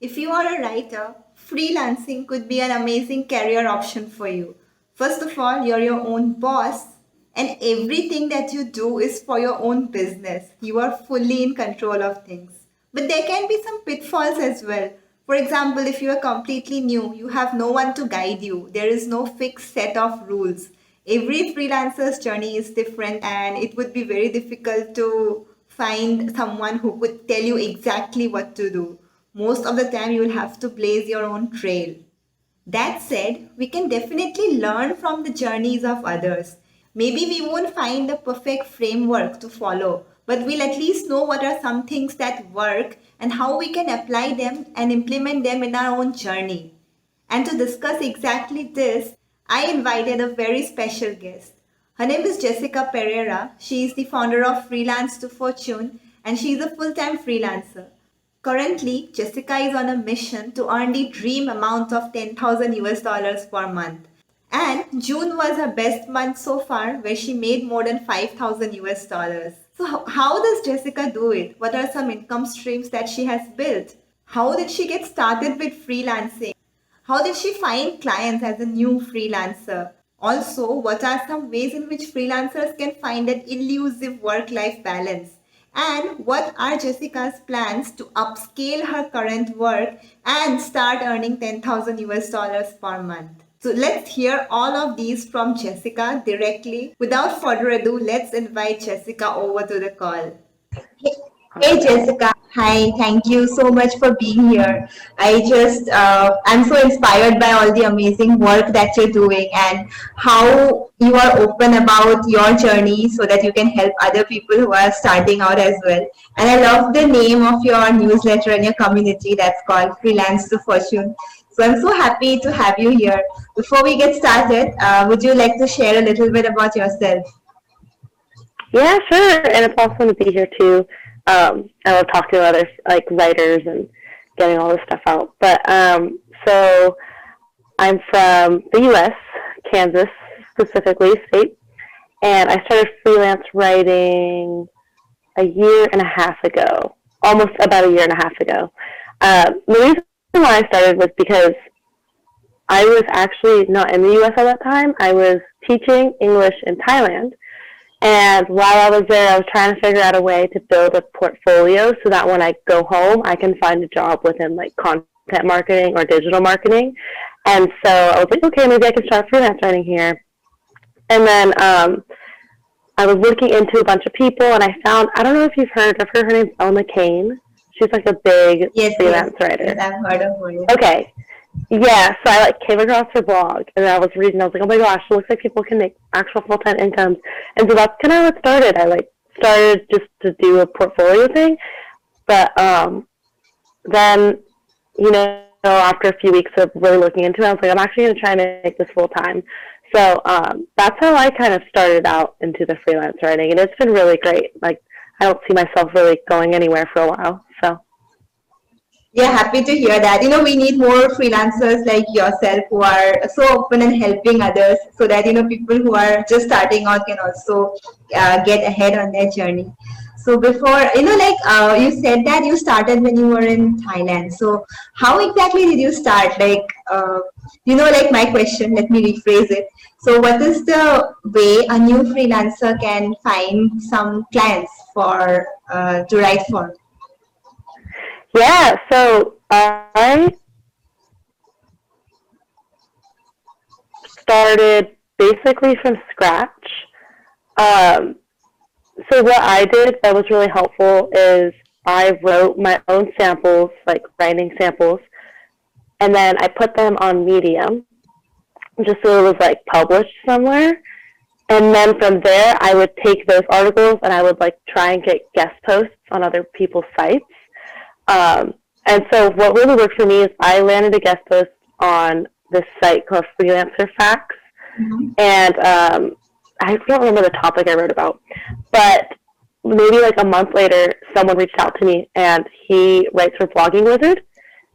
If you are a writer, freelancing could be an amazing career option for you. First of all, you're your own boss, and everything that you do is for your own business. You are fully in control of things. But there can be some pitfalls as well. For example, if you are completely new, you have no one to guide you, there is no fixed set of rules. Every freelancer's journey is different, and it would be very difficult to find someone who could tell you exactly what to do. Most of the time, you will have to blaze your own trail. That said, we can definitely learn from the journeys of others. Maybe we won't find the perfect framework to follow, but we'll at least know what are some things that work and how we can apply them and implement them in our own journey. And to discuss exactly this, I invited a very special guest. Her name is Jessica Pereira. She is the founder of Freelance To Fortune, and she is a full time freelancer. Currently, Jessica is on a mission to earn the dream amount of 10,000 US dollars per month. And June was her best month so far, where she made more than 5,000 US dollars. So, how does Jessica do it? What are some income streams that she has built? How did she get started with freelancing? How did she find clients as a new freelancer? Also, what are some ways in which freelancers can find an elusive work life balance? And what are Jessica's plans to upscale her current work and start earning 10,000 US dollars per month? So let's hear all of these from Jessica directly. Without further ado, let's invite Jessica over to the call. Hey Jessica, hi, thank you so much for being here. I'm so inspired by all the amazing work that you're doing and how you are open about your journey so that you can help other people who are starting out as well. And I love the name of your newsletter and your community that's called Freelance to Fortune. So I'm so happy to have you here. Before we get started, would you like to share a little bit about yourself? Yeah, sure. And it's awesome to be here too. I love talking to other like writers and getting all this stuff out. So I'm from the U.S., Kansas specifically, state, and I started freelance writing a year and a half ago, almost about a year and a half ago. The reason why I started was because I was actually not in the U.S. at that time. I was teaching English in Thailand. And while I was there, I was trying to figure out a way to build a portfolio so that when I go home, I can find a job within like content marketing or digital marketing. And so I was like, okay, maybe I can start freelance writing here. And then I was looking into a bunch of people, and I found, I don't know if I've heard her name, Elle McCain. She's like a big freelance writer. Yes, I've heard of her. Okay. Yeah, so I like came across her blog, and I was reading. I was like, "Oh my gosh, it looks like people can make actual full-time incomes." And so that's kind of how it started. I like started just to do a portfolio thing, but then after a few weeks of really looking into it, I was like, "I'm actually going to try and make this full-time." So that's how I kind of started out into the freelance writing, and it's been really great. Like I don't see myself really going anywhere for a while, so. Yeah, happy to hear that. We need more freelancers like yourself who are so open and helping others so that, people who are just starting out can also get ahead on their journey. So before, you said that you started when you were in Thailand. So how exactly did you start? Like my question, let me rephrase it. So what is the way a new freelancer can find some clients to write for? Yeah, so I started basically from scratch. So what I did that was really helpful is I wrote my own samples, like writing samples, and then I put them on Medium, just so it was like published somewhere. And then from there, I would take those articles and I would like try and get guest posts on other people's sites. And so what really worked for me is I landed a guest post on this site called Freelancer Facts. Mm-hmm. And I don't remember the topic I wrote about, but maybe like a month later, someone reached out to me, and he writes for Blogging Wizard.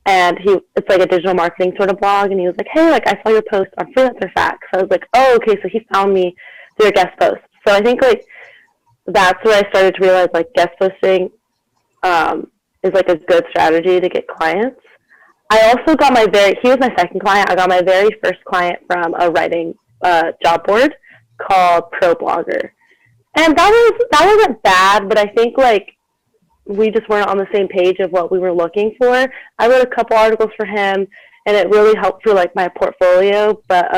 And it's like a digital marketing sort of blog. And he was like, hey, like I saw your post on Freelancer Facts. So I was like, oh, okay. So he found me through a guest post. So I think like that's where I started to realize like guest posting, is like a good strategy to get clients. I also got he was my second client. I got my very first client from a writing job board called Pro Blogger. And that wasn't bad, but I think like we just weren't on the same page of what we were looking for. I wrote a couple articles for him, and it really helped for like my portfolio. But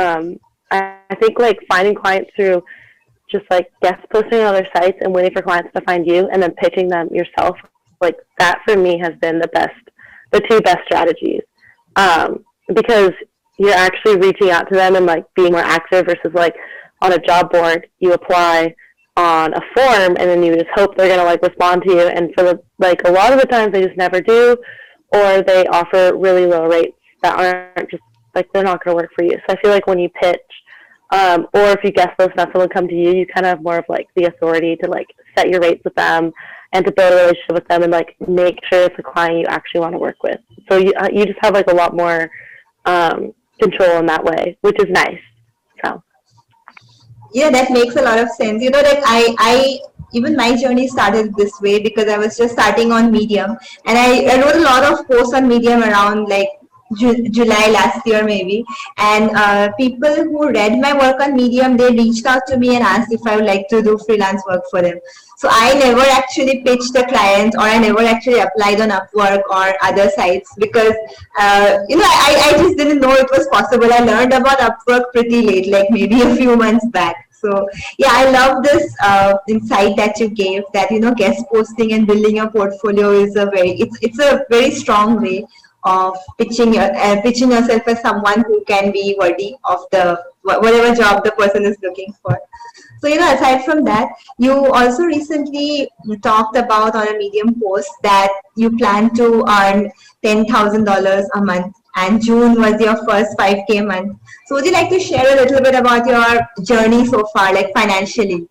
I think like finding clients through just like guest posting on other sites and waiting for clients to find you and then pitching them yourself, like that for me has been the two best strategies. Because you're actually reaching out to them and like being more active versus like on a job board, you apply on a form and then you just hope they're going to like respond to you. And for like a lot of the times they just never do, or they offer really low rates that aren't just like, they're not going to work for you. So I feel like when you pitch, or if you guest post and have someone come to you, you kind of have more of like the authority to like set your rates with them and to build a relationship with them and like make sure it's a client you actually want to work with. So you just have like a lot more control in that way, which is nice. So yeah, that makes a lot of sense. You know, like I even my journey started this way because I was just starting on Medium, and I wrote a lot of posts on Medium around like July last year maybe, and people who read my work on Medium, they reached out to me and asked if I would like to do freelance work for them. So I never actually pitched the client, or I never actually applied on Upwork or other sites because you know, I just didn't know it was possible. I learned about Upwork pretty late, like maybe a few months back. So yeah, I love this insight that you gave, that you know, guest posting and building your portfolio is it's a very strong way of pitching yourself as someone who can be worthy of the whatever job the person is looking for. So you know, aside from that, you also recently talked about on a Medium post that you plan to earn $10,000 a month, and June was your first 5K month. So would you like to share a little bit about your journey so far, like financially?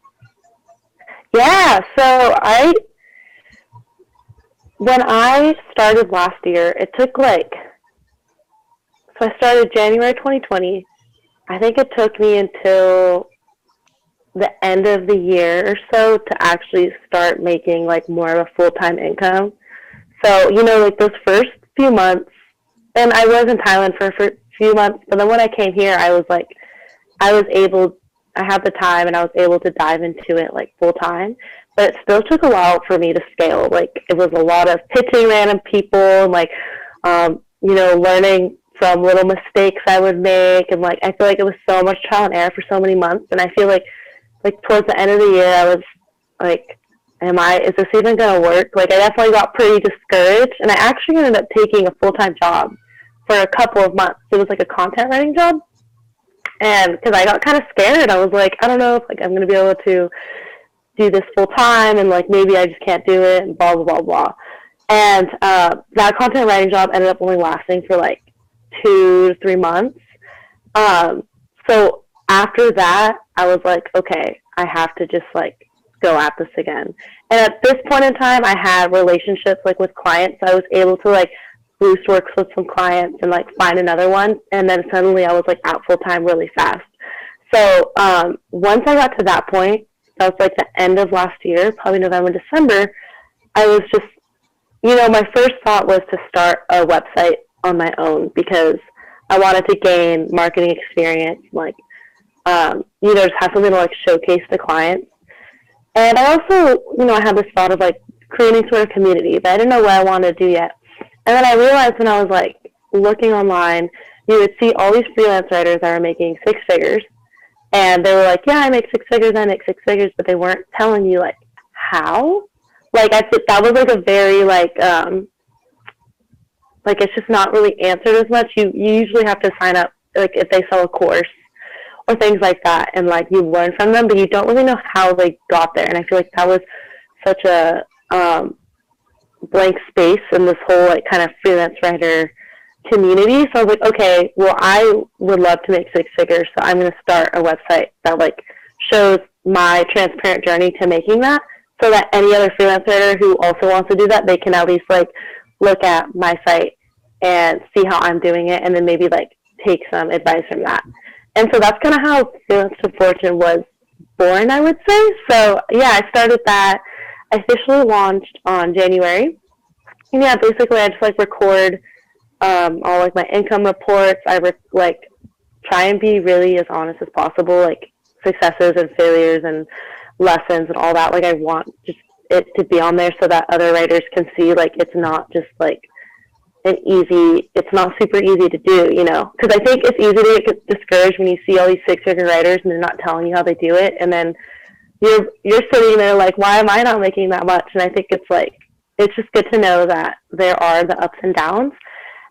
yeah, when I started last year, it took so I started January 2020. I think it took me until the end of the year or so to actually start making like more of a full-time income. So, you know, like those first few months, and I was in Thailand for a few months, but then when I came here, I had the time and I was able to dive into it like full time, but it still took a while for me to scale. Like it was a lot of pitching random people and like, you know, learning from little mistakes I would make. And like, I feel like it was so much trial and error for so many months. And I feel like towards the end of the year, I was like, is this even going to work? Like I definitely got pretty discouraged, and I actually ended up taking a full-time job for a couple of months. It was like a content writing job. And because I got kind of scared, I was like, I don't know if like I'm going to be able to do this full time, and like maybe I just can't do it, and blah, blah, blah, blah. And that content writing job ended up only lasting for like 2 to 3 months. So after that, I was like, okay, I have to just like go at this again. And at this point in time, I had relationships like with clients. So I was able to like boost works with some clients and like find another one. And then suddenly I was like out full time really fast. So once I got to that point, that was like the end of last year, probably November, December, I was just, you know, my first thought was to start a website on my own because I wanted to gain marketing experience, like, you know, just have something to like showcase to clients. And I also, you know, I had this thought of like creating sort of community, but I didn't know what I wanted to do yet. And then I realized when I was like looking online, you would see all these freelance writers that were making 6 figures. And they were like, yeah, I make 6 figures, but they weren't telling you like how. Like I think that was like a very like it's just not really answered as much. You usually have to sign up like if they sell a course or things like that, and like you learn from them, but you don't really know how they got there. And I feel like that was such a blank space in this whole like kind of freelance writer community. So I was like, okay, well, I would love to make 6 figures, so I'm going to start a website that like shows my transparent journey to making that, so that any other freelance writer who also wants to do that, they can at least like look at my site and see how I'm doing it, and then maybe like take some advice from that. And so that's kind of how Freelance To Fortune was born, I would say. So yeah, I started that. I officially launched on January. And yeah, basically I just like record all like my income reports. Like try and be really as honest as possible, like successes and failures and lessons and all that. Like I want just it to be on there so that other writers can see like it's not just like it's not super easy to do, you know, because I think it's easy to get discouraged when you see all these six-figure writers and they're not telling you how they do it, and then you're sitting there like, why am I not making that much? And I think it's like it's just good to know that there are the ups and downs.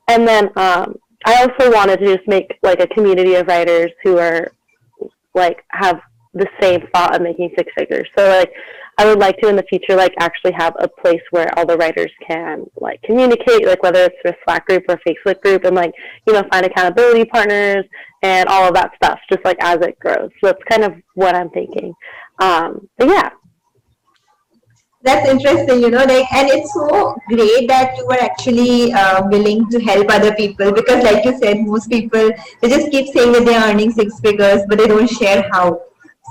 And then I also wanted to just make like a community of writers who are like have the same thought of making six figures. So like I would like to in the future like actually have a place where all the writers can like communicate, like whether it's a Slack group or Facebook group, and like, you know, find accountability partners and all of that stuff just like as it grows. So that's kind of what I'm thinking. But yeah. That's interesting, like, and it's so great that you were actually willing to help other people, because, like you said, most people, they just keep saying that they're earning six figures, but they don't share how.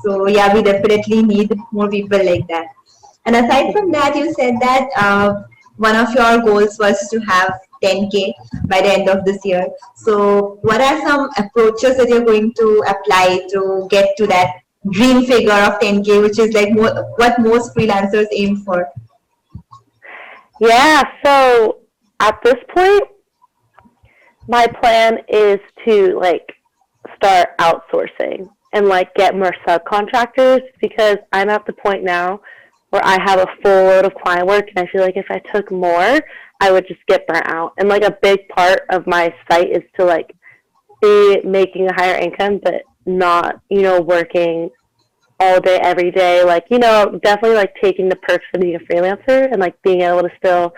So, yeah, we definitely need more people like that. And aside from that, you said that one of your goals was to have 10K by the end of this year. So, what are some approaches that you're going to apply to get to that dream figure of 10K, which is like what most freelancers aim for? Yeah, so at this point, my plan is to like start outsourcing and like get more subcontractors, because I'm at the point now where I have a full load of client work, and I feel like if I took more, I would just get burnt out. And like a big part of my site is to like be making a higher income, but not, you know, working all day, every day. Like, you know, definitely like taking the perks of being a freelancer and like being able to still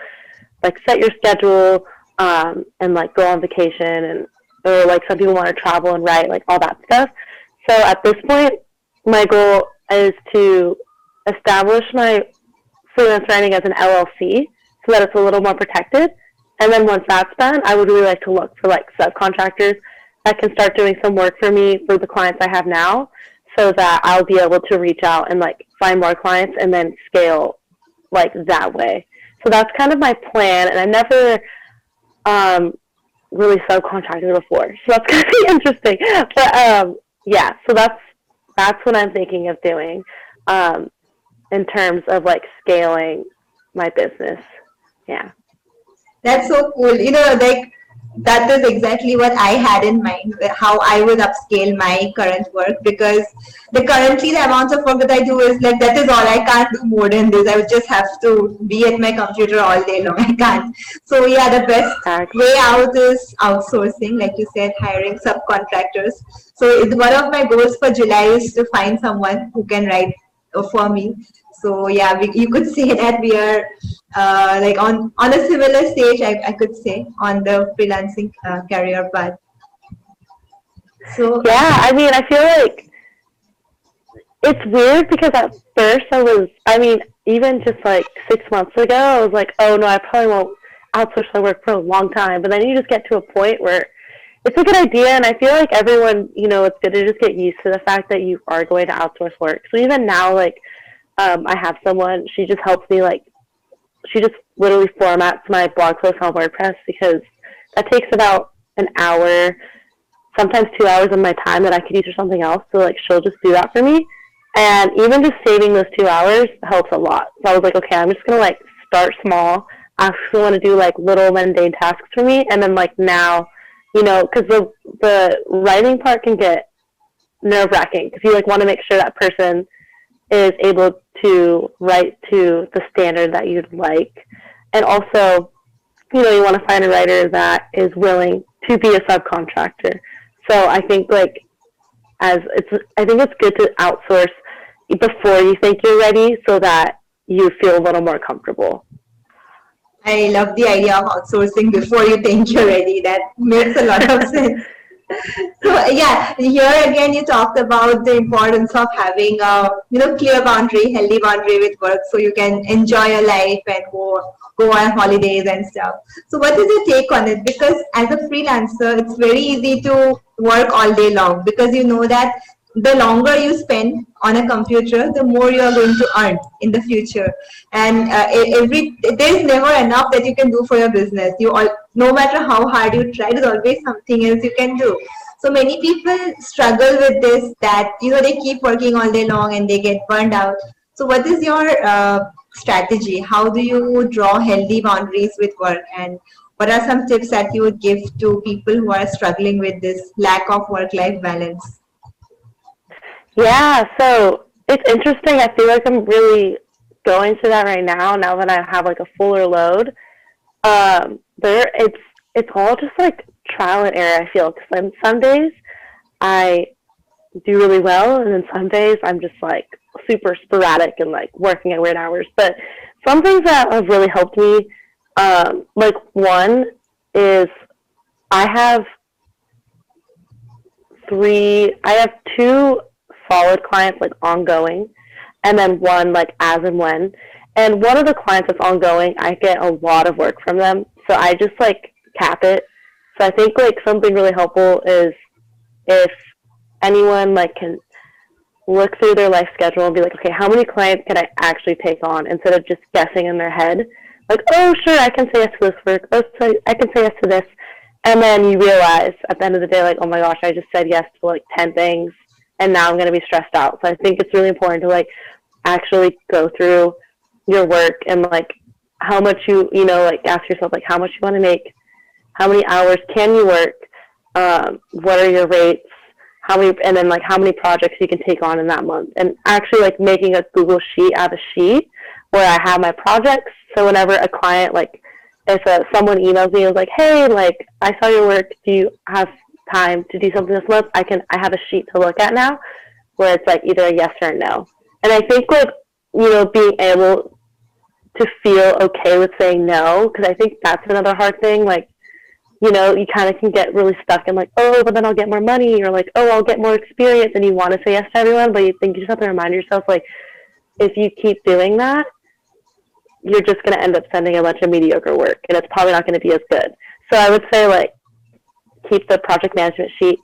like set your schedule and like go on vacation, and or like some people want to travel and write, like all that stuff. So at this point, my goal is to establish my freelance writing as an LLC so that it's a little more protected. And then once that's done, I would really like to look for like subcontractors that can start doing some work for me for the clients I have now, so that I'll be able to reach out and like find more clients and then scale like that way. So that's kind of my plan. And I never really subcontracted before, so that's going to be interesting. But yeah, so that's what I'm thinking of doing in terms of like scaling my business. Yeah. That's so cool. Like that is exactly what I had in mind, how I would upscale my current work, because the amount of work that I do is like, that is all. I can't do more than this. I would just have to be at my computer all day long. I can't. So yeah, the best way out is outsourcing, like you said, hiring subcontractors. So one of my goals for July is to find someone who can write for me. So yeah, you could say that we are like on a similar stage, I could say, on the freelancing career path. So yeah, I mean, I feel like it's weird because at first even just like 6 months ago, I was like, oh no, I probably won't outsource my work for a long time. But then you just get to a point where it's a good idea, and I feel like everyone, you know, it's good to just get used to the fact that you are going to outsource work. So even now, like, I have someone, she just helps me, like, she just literally formats my blog posts on WordPress, because that takes about an hour, sometimes 2 hours of my time that I could use for something else. So, like, she'll just do that for me. And even just saving those 2 hours helps a lot. So I was like, okay, I'm just going to, like, start small. I actually want to do, like, little mundane tasks for me. And then, like, now, you know, because the writing part can get nerve-wracking, because you, like, want to make sure that person is able to write to the standard that you'd like. And also, you know, you want to find a writer that is willing to be a subcontractor. So I think, like, I think it's good to outsource before you think you're ready, so that you feel a little more comfortable. I love the idea of outsourcing before you think you're ready. That makes a lot of sense. So yeah, here again you talked about the importance of having a clear boundary, healthy boundary with work, so you can enjoy your life and go on holidays and stuff. So what is your take on it? Because as a freelancer, it's very easy to work all day long, because you know that the longer you spend on a computer, the more you are going to earn in the future. And there's never enough that you can do for your business. No matter how hard you try, there's always something else you can do. So many people struggle with this, that they keep working all day long and they get burned out. So what is your strategy? How do you draw healthy boundaries with work, and what are some tips that you would give to people who are struggling with this lack of work-life balance? Yeah, so it's interesting. I feel like I'm really going through that right now. Now that I have like a fuller load, it's all just like trial and error. I feel because some days I do really well, and then some days I'm just like super sporadic and like working at weird hours. But some things that have really helped me, like one is I have I have two solid clients like ongoing, and then one like as and when. And one of the clients that's ongoing, I get a lot of work from them, so I just like cap it. So I think like something really helpful is if anyone like can look through their life schedule and be like, okay, how many clients can I actually take on, instead of just guessing in their head, like, oh, sure, I can say yes to this work. Oh, so I can say yes to this. And then you realize at the end of the day, like, oh my gosh, I just said yes to like 10 things, and now I'm going to be stressed out. So I think it's really important to like actually go through your work and like how much like ask yourself like how much you want to make, how many hours can you work, what are your rates, and then like how many projects you can take on in that month, and actually like making a Google sheet out of a sheet where I have my projects. So whenever a client, like if someone emails me and is like, hey, like I saw your work, do you have time to do something this month? I have a sheet to look at now where it's like either a yes or a no. And I think like, being able to feel okay with saying no, because I think that's another hard thing. Like, you kind of can get really stuck in like, oh, but then I'll get more money, or like, oh, I'll get more experience, and you want to say yes to everyone, but you just have to remind yourself, like, if you keep doing that, you're just going to end up sending a bunch of mediocre work, and it's probably not going to be as good. So I would say, like, keep the project management sheet.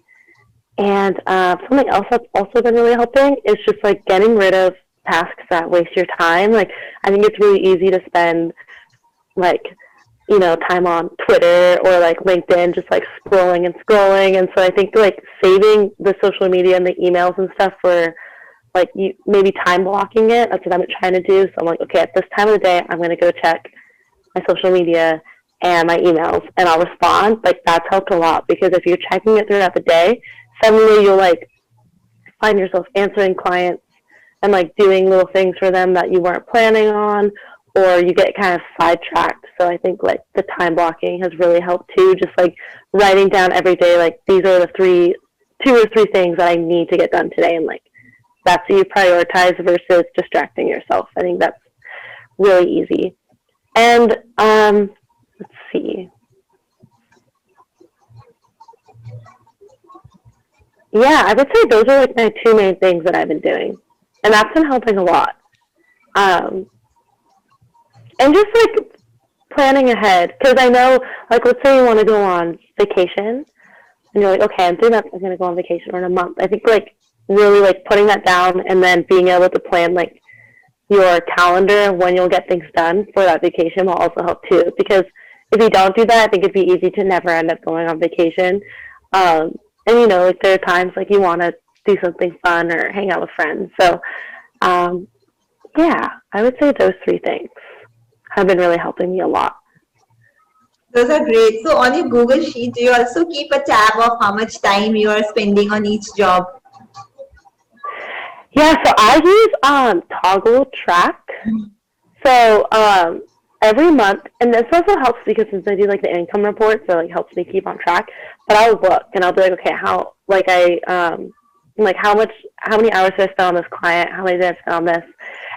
And something else that's also been really helping is just, like, getting rid of tasks that waste your time. Like, I think it's really easy to spend, like, time on Twitter or like LinkedIn, just like scrolling and scrolling. And so I think like saving the social media and the emails and stuff for like you maybe time blocking it. That's what I'm trying to do. So I'm like, okay, at this time of the day, I'm going to go check my social media and my emails, and I'll respond. Like that's helped a lot, because if you're checking it throughout the day, suddenly you'll like find yourself answering clients and like doing little things for them that you weren't planning on, or you get kind of sidetracked. So I think like the time blocking has really helped too. Just like writing down every day, like these are the 2 or 3 things that I need to get done today, and like that's what you prioritize versus distracting yourself. I think that's really easy. And let's see. Yeah, I would say those are like my 2 main things that I've been doing, and that's been helping a lot. And just like planning ahead, because I know, like, let's say you want to go on vacation, and you're like, okay, I'm going to go on vacation or in a month. I think like really like putting that down and then being able to plan like your calendar when you'll get things done for that vacation will also help too. Because if you don't do that, I think it'd be easy to never end up going on vacation. And like there are times like you want to do something fun or hang out with friends. So yeah, I would say those 3 things have been really helping me a lot. Those are great. So on your Google Sheet, do you also keep a tab of how much time you are spending on each job? Yeah, so I use Toggle Track. So every month, and this also helps because since I do like the income report, so it helps me keep on track. But I'll look and I'll be like, okay, how many hours did I spend on this client? How many did I spend on this?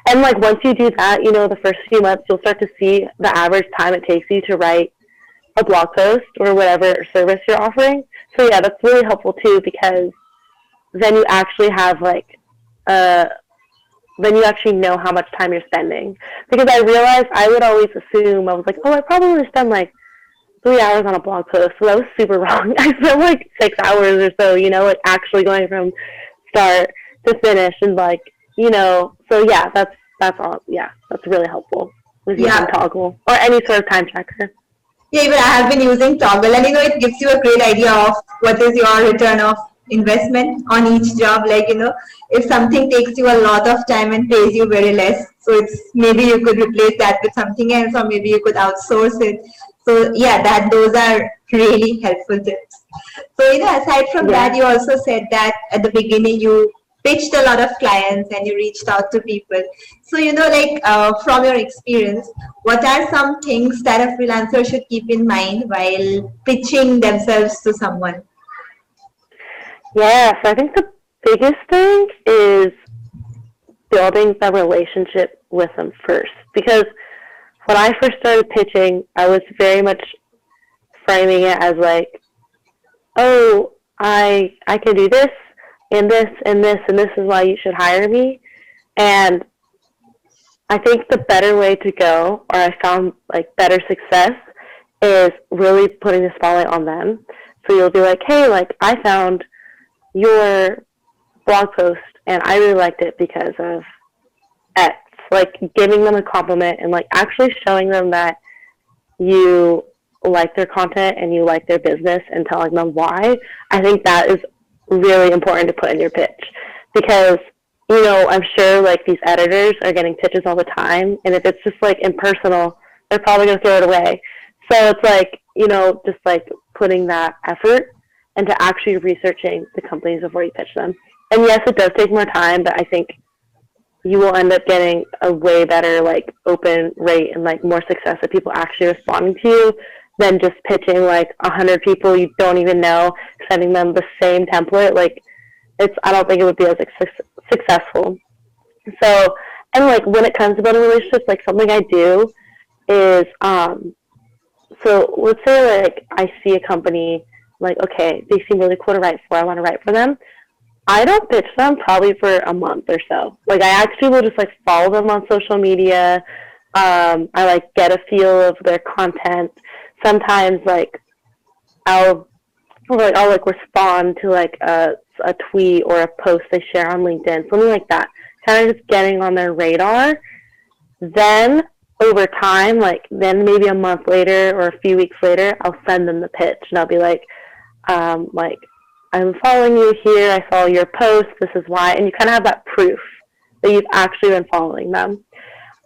And like once you do that, the first few months, you'll start to see the average time it takes you to write a blog post or whatever service you're offering. So yeah, that's really helpful too, because then you actually have like then you actually know how much time you're spending. Because I realized I would always assume, I was like, oh, I probably spend like 3 hours on a blog post. So that was super wrong. I spent like 6 hours or so, like actually going from start to finish, and like, so yeah, that's all. Yeah, that's really helpful with using Yeah. Toggle or any sort of time tracker. Yeah, even I have been using Toggle, and it gives you a great idea of what is your return of investment on each job. Like, if something takes you a lot of time and pays you very less, so it's maybe you could replace that with something else, or maybe you could outsource it. So yeah, that those are really helpful tips. So, aside from that, Yeah. you also said that at the beginning you pitched a lot of clients and you reached out to people. So, from your experience, what are some things that a freelancer should keep in mind while pitching themselves to someone? Yeah, so I think the biggest thing is building the relationship with them first. Because when I first started pitching, I was very much framing it as like, oh, I can do this and this and this and this is why you should hire me. And I think the better way to go, or I found like better success, is really putting the spotlight on them. So you'll be like, hey, like I found your blog post and I really liked it because of X. Like giving them a compliment and like actually showing them that you like their content and you like their business and telling them why. I think that is really important to put in your pitch because, I'm sure like these editors are getting pitches all the time. And if it's just like impersonal, they're probably going to throw it away. So it's like, just like putting that effort into actually researching the companies before you pitch them. And yes, it does take more time, but I think you will end up getting a way better like open rate and like more success of people actually responding to you than just pitching like 100 people you don't even know, sending them the same template. Like I don't think it would be as successful. So, and like when it comes to building relationships, like something I do is, so let's say like I see a company, like, okay, they seem really cool to write for. I want to write for them. I don't pitch them probably for a month or so. Like I actually will just like follow them on social media. I like get a feel of their content. Sometimes like I'll like respond to like a tweet or a post they share on LinkedIn, something like that. Kind of just getting on their radar. Then over time, like then maybe a month later or a few weeks later, I'll send them the pitch and I'll be like I'm following you here. I follow your post. This is why, and you kind of have that proof that you've actually been following them.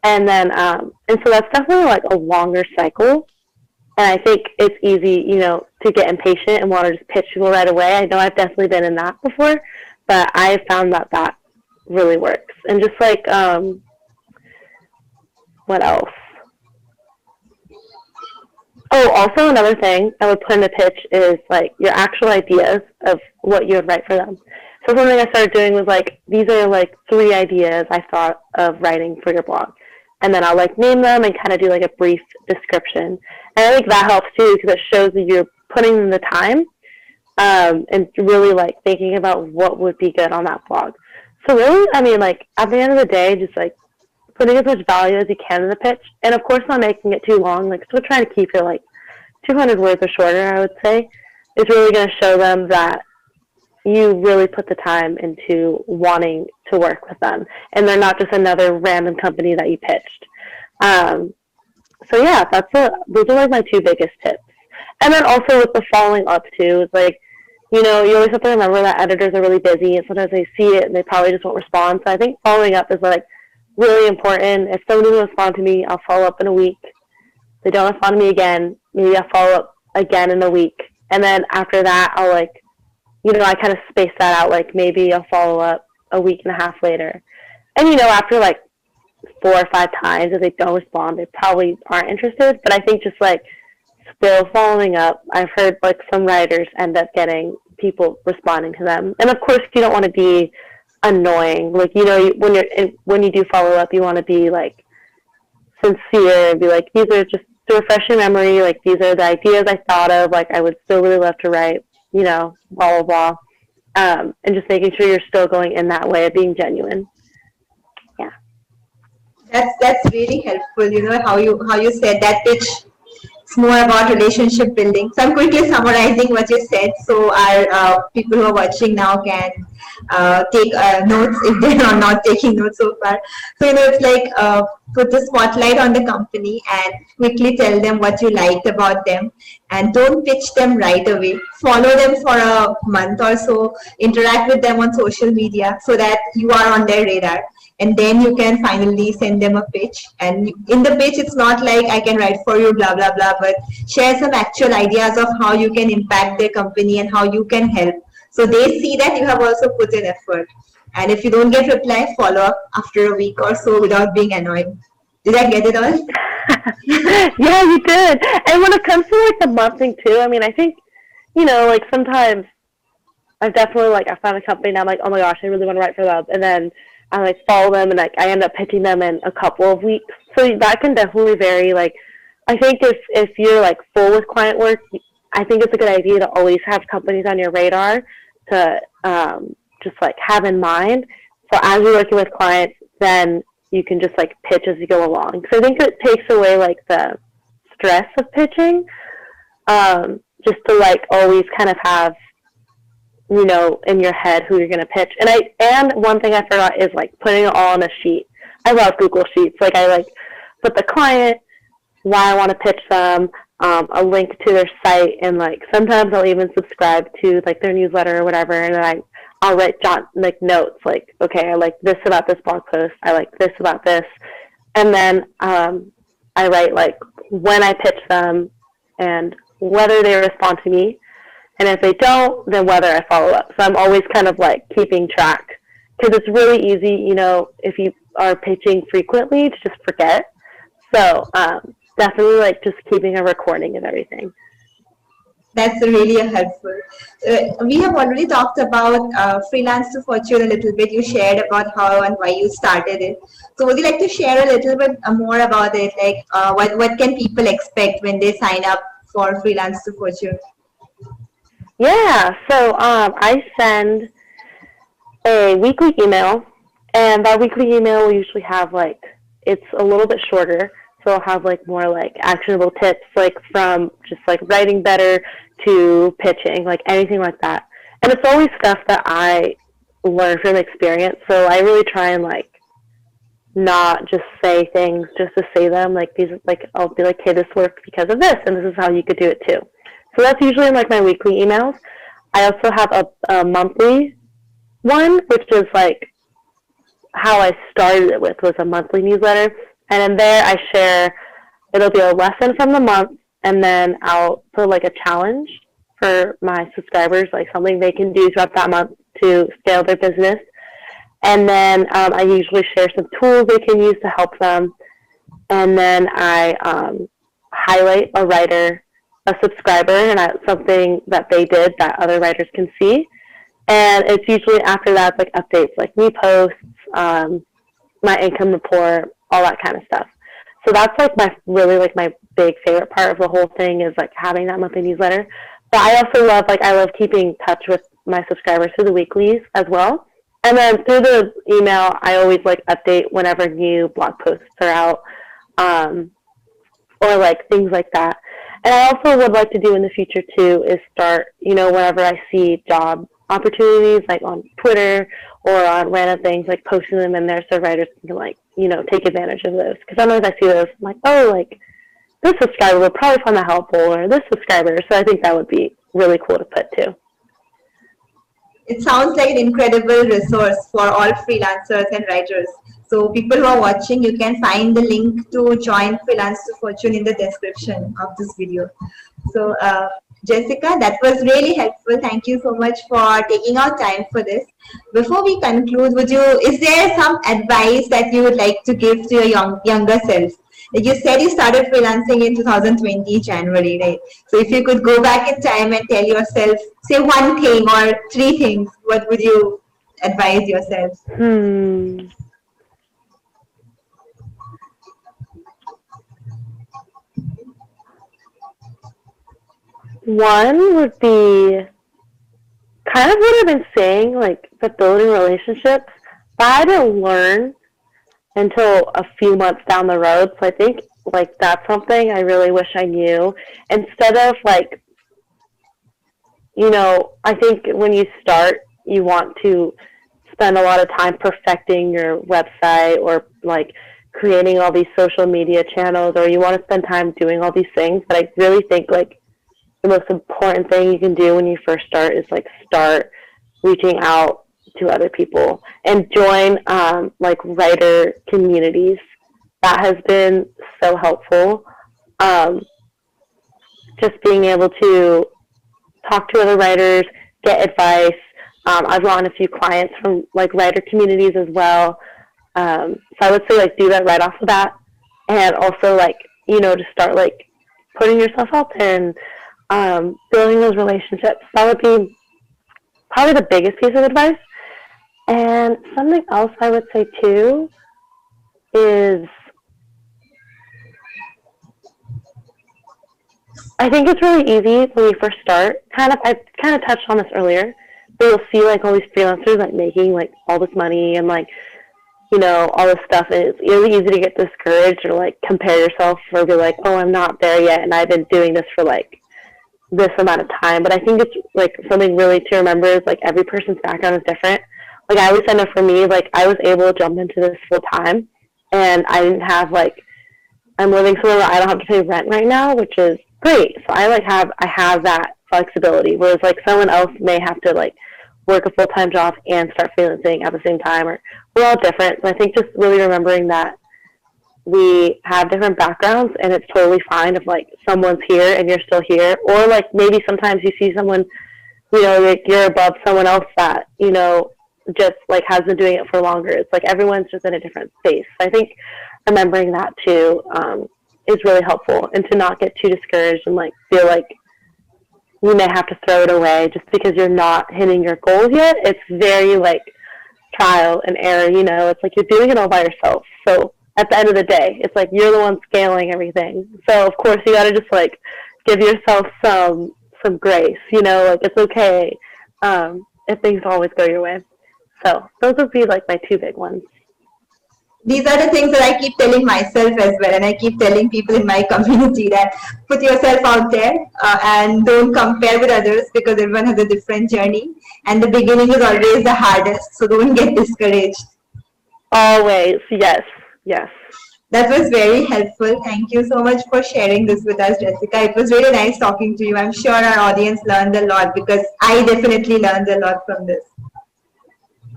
And then, and so that's definitely like a longer cycle. And I think it's easy, to get impatient and want to just pitch people right away. I know I've definitely been in that before, but I found that really works. And just like, what else? Oh, also another thing I would put in a pitch is like your actual ideas of what you would write for them. So something I started doing was like, these are like 3 ideas I thought of writing for your blog. And then I'll like name them and kind of do like a brief description. And I think that helps too because it shows that you're putting in the time and really like thinking about what would be good on that blog. So really, I mean, like at the end of the day, just like putting as much value as you can in the pitch. And of course, not making it too long, like still trying to keep it like 200 words or shorter, I would say, is really going to show them that you really put the time into wanting to work with them. And they're not just another random company that you pitched. So yeah, those are like my 2 biggest tips. And then also with the following up too, it's like, you always have to remember that editors are really busy and sometimes they see it and they probably just won't respond. So I think following up is like really important. If somebody doesn't respond to me, I'll follow up in a week. If they don't respond to me again, maybe I'll follow up again in a week. And then after that, I'll like, I kind of space that out. Like maybe I'll follow up a week and a half later. And, after like 4 or 5 times, if they don't respond, they probably aren't interested. But I think just like still following up, I've heard like some writers end up getting people responding to them. And of course, you don't want to be annoying. Like, when you do follow up, you want to be like sincere and be like, these are just to refresh your memory. Like, these are the ideas I thought of. Like, I would still really love to write, blah, blah, blah. And just making sure you're still going in that way of being genuine. Yeah. That's really helpful. How you said that pitch It's more about relationship building. So I'm quickly summarizing what you said, so our people who are watching now can take notes if they are not taking notes so far. So it's like put the spotlight on the company and quickly tell them what you liked about them, and don't pitch them right away. Follow them for a month or so, interact with them on social media so that you are on their radar, and then you can finally send them a pitch. And in the pitch, it's not like I can write for you, blah blah blah, but share some actual ideas of how you can impact their company and how you can help, so they see that you have also put in effort. And if you don't get reply, follow up after a week or so without being annoying. Did I get it all? Yeah, you did. And when it comes to like the month thing too, I mean, I think, like sometimes I've definitely like I found a company and I'm like, oh my gosh, I really want to write for them, and then I like follow them and like I end up pitching them in a couple of weeks. So that can definitely vary. Like I think if you're like full with client work, I think it's a good idea to always have companies on your radar to just like have in mind. So as you're working with clients, then you can just like pitch as you go along. So I think it takes away like the stress of pitching, just to like always kind of have in your head who you're going to pitch. And one thing I forgot is like putting it all on a sheet. I love Google Sheets. Like I like put the client, why I want to pitch them, a link to their site, and like sometimes I'll even subscribe to like their newsletter or whatever, and then I'll write like notes like, okay, I like this about this blog post, I like this about this, and then I write like when I pitch them and whether they respond to me. And if they don't, then whether I follow up. So I'm always kind of like keeping track, because it's really easy, if you are pitching frequently to just forget. So definitely like just keeping a recording of everything. That's really helpful. We have already talked about Freelance to Fortune a little bit. You shared about how and why you started it. So would you like to share a little bit more about it? Like what can people expect when they sign up for Freelance to Fortune? Yeah, so I send a weekly email, and that weekly email will usually have like, it's a little bit shorter, so I'll have like more like actionable tips, like from just like writing better to pitching, like anything like that. And it's always stuff that I learned from experience, so I really try and like not just say things just to say them. Like these, like I'll be like, hey, this worked because of this, and this is how you could do it too. So that's usually in like my weekly emails. I also have a monthly one, which is like how I started it with, was a monthly newsletter. And in there I share, it'll be a lesson from the month, and then I'll put like a challenge for my subscribers, like something they can do throughout that month to scale their business. And then I usually share some tools they can use to help them. And then I highlight a writer, a subscriber, and something that they did that other writers can see. And it's usually after that, like updates, like new posts, my income report, all that kind of stuff. So that's like my big favorite part of the whole thing, is like having that monthly newsletter. But I also I love keeping in touch with my subscribers through the weeklies as well. And then through the email, I always like update whenever new blog posts are out, or like things like that. And I also would like to do in the future too is start, whenever I see job opportunities like on Twitter or on random things, like posting them in there so writers can like, take advantage of those. Because sometimes I see those, I'm like, oh, like this subscriber will probably find that helpful, or this subscriber. So I think that would be really cool to put too. It sounds like an incredible resource for all freelancers and writers. So people who are watching, you can find the link to join Freelance to Fortune in the description of this video. So Jessica, that was really helpful. Thank you so much for taking out time for this. Before we conclude, is there some advice that you would like to give to your younger self? Like you said, you started freelancing in 2020 January, right? So if you could go back in time and tell yourself, say one thing or three things, what would you advise yourself? One would be kind of what I've been saying, like the building relationships, but I didn't learn until a few months down the road. So I think like that's something I really wish I knew. Instead of like, I think when you start, you want to spend a lot of time perfecting your website or like creating all these social media channels, or you want to spend time doing all these things. But I really think like the most important thing you can do when you first start is like start reaching out to other people and join like writer communities. That has been so helpful. Um, just being able to talk to other writers, get advice. I've gotten a few clients from like writer communities as well. So I would say like do that right off the bat, and also like to start like putting yourself out there and building those relationships. That would be probably the biggest piece of advice. And something else I would say too is I think it's really easy when you first start. I kind of touched on this earlier, but you'll see like all these freelancers like making like all this money and like all this stuff. And it's really easy to get discouraged or like compare yourself or be like, oh, I'm not there yet, and I've been doing this for like this amount of time. But I think it's like something really to remember is like every person's background is different. Like I always say, for me, like I was able to jump into this full time, and I didn't have like I'm living somewhere where I don't have to pay rent right now, which is great. So I have that flexibility. Whereas like someone else may have to like work a full time job and start freelancing at the same time, or we're all different. So I think just really remembering that we have different backgrounds, and it's totally fine if like someone's here and you're still here, or like maybe sometimes you see someone, like you're above someone else that just like has been doing it for longer. It's like everyone's just in a different space. So I think remembering that too is really helpful, and to not get too discouraged and like feel like you may have to throw it away just because you're not hitting your goals yet. It's very like trial and error. It's like you're doing it all by yourself. So at the end of the day, it's like you're the one scaling everything. So of course you got to just like give yourself some grace. Like it's okay if things don't always go your way. So those would be like my two big ones. These are the things that I keep telling myself as well, and I keep telling people in my community that put yourself out there and don't compare with others, because everyone has a different journey, and the beginning is always the hardest, so don't get discouraged. Always, yes. That was very helpful. Thank you so much for sharing this with us, Jessica. It was really nice talking to you. I'm sure our audience learned a lot, because I definitely learned a lot from this.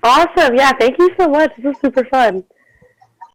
Awesome. Yeah, thank you so much. This was super fun.